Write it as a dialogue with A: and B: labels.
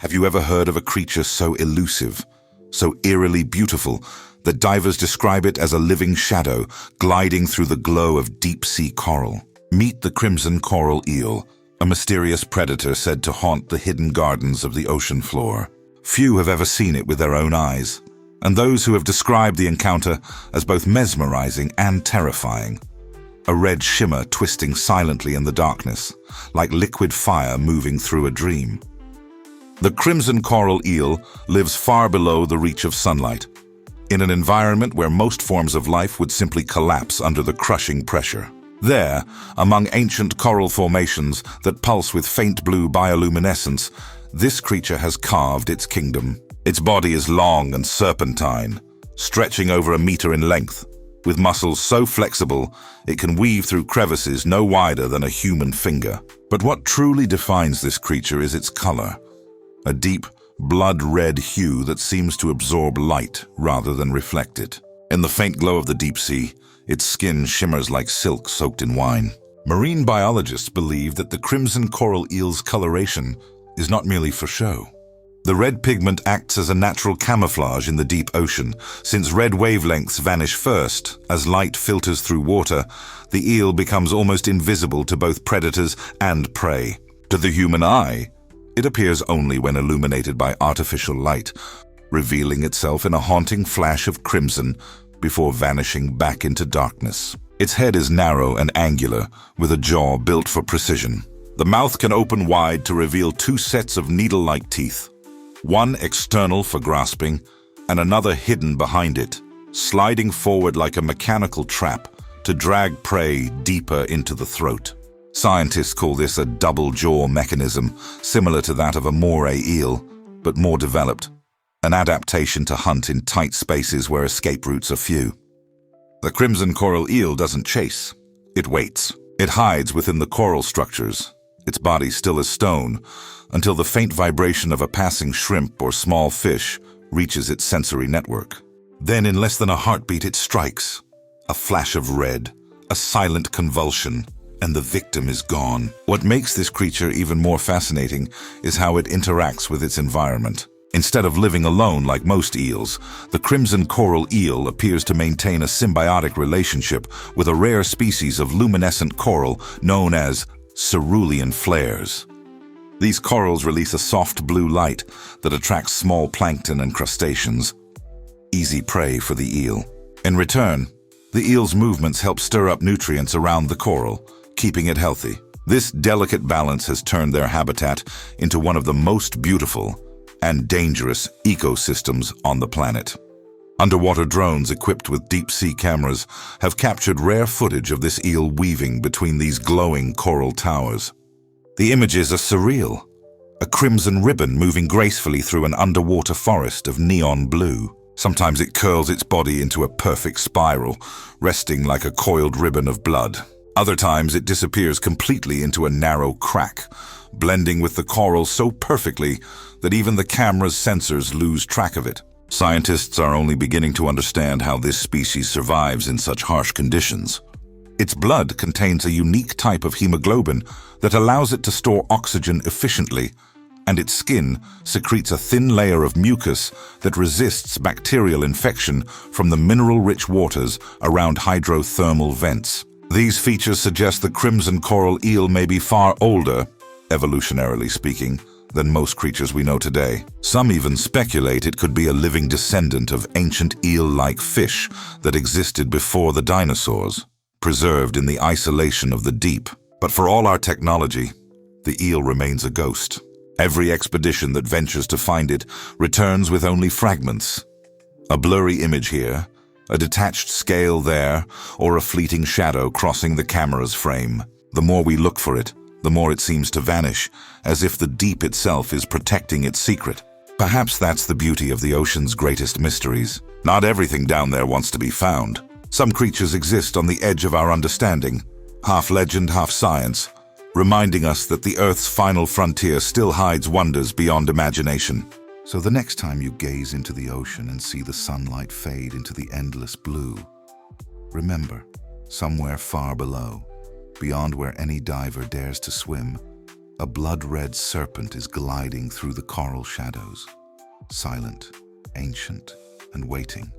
A: Have you ever heard of a creature so elusive, so eerily beautiful, that divers describe it as a living shadow gliding through the glow of deep-sea coral? Meet the Crimson Coral Eel, a mysterious predator said to haunt the hidden gardens of the ocean floor. Few have ever seen it with their own eyes, and those who have described the encounter as both mesmerizing and terrifying. A red shimmer twisting silently in the darkness, like liquid fire moving through a dream. The Crimson Coral Eel lives far below the reach of sunlight, in an environment where most forms of life would simply collapse under the crushing pressure. There, among ancient coral formations that pulse with faint blue bioluminescence, this creature has carved its kingdom. Its body is long and serpentine, stretching over a meter in length, with muscles so flexible it can weave through crevices no wider than a human finger. But what truly defines this creature is its color. A deep, blood-red hue that seems to absorb light rather than reflect it. In the faint glow of the deep sea, its skin shimmers like silk soaked in wine. Marine biologists believe that the Crimson Coral Eel's coloration is not merely for show. The red pigment acts as a natural camouflage in the deep ocean. Since red wavelengths vanish first, as light filters through water, the eel becomes almost invisible to both predators and prey. To the human eye, it appears only when illuminated by artificial light, revealing itself in a haunting flash of crimson before vanishing back into darkness. Its head is narrow and angular, with a jaw built for precision. The mouth can open wide to reveal two sets of needle-like teeth, one external for grasping and another hidden behind it, sliding forward like a mechanical trap to drag prey deeper into the throat. Scientists call this a double jaw mechanism, similar to that of a moray eel, but more developed, an adaptation to hunt in tight spaces where escape routes are few. The Crimson Coral Eel doesn't chase, it waits. It hides within the coral structures, its body still as stone, until the faint vibration of a passing shrimp or small fish reaches its sensory network. Then in less than a heartbeat it strikes. A flash of red, a silent convulsion, and the victim is gone. What makes this creature even more fascinating is how it interacts with its environment. Instead of living alone like most eels, the Crimson Coral Eel appears to maintain a symbiotic relationship with a rare species of luminescent coral known as cerulean flares. These corals release a soft blue light that attracts small plankton and crustaceans, easy prey for the eel. In return, the eel's movements help stir up nutrients around the coral, keeping it healthy. This delicate balance has turned their habitat into one of the most beautiful and dangerous ecosystems on the planet. Underwater drones equipped with deep-sea cameras have captured rare footage of this eel weaving between these glowing coral towers. The images are surreal, a crimson ribbon moving gracefully through an underwater forest of neon blue. Sometimes it curls its body into a perfect spiral, resting like a coiled ribbon of blood. Other times it disappears completely into a narrow crack, blending with the coral so perfectly that even the camera's sensors lose track of it. Scientists are only beginning to understand how this species survives in such harsh conditions. Its blood contains a unique type of hemoglobin that allows it to store oxygen efficiently, and its skin secretes a thin layer of mucus that resists bacterial infection from the mineral-rich waters around hydrothermal vents. These features suggest the Crimson Coral Eel may be far older, evolutionarily speaking, than most creatures we know today. Some even speculate it could be a living descendant of ancient eel-like fish that existed before the dinosaurs, preserved in the isolation of the deep. But for all our technology, the eel remains a ghost. Every expedition that ventures to find it returns with only fragments. A blurry image here, a detached scale there, or a fleeting shadow crossing the camera's frame. The more we look for it, the more it seems to vanish, as if the deep itself is protecting its secret. Perhaps that's the beauty of the ocean's greatest mysteries. Not everything down there wants to be found. Some creatures exist on the edge of our understanding, half legend, half science, reminding us that the Earth's final frontier still hides wonders beyond imagination. So the next time you gaze into the ocean and see the sunlight fade into the endless blue, remember, somewhere far below, beyond where any diver dares to swim, A blood-red serpent is gliding through the coral shadows, silent, ancient, and waiting.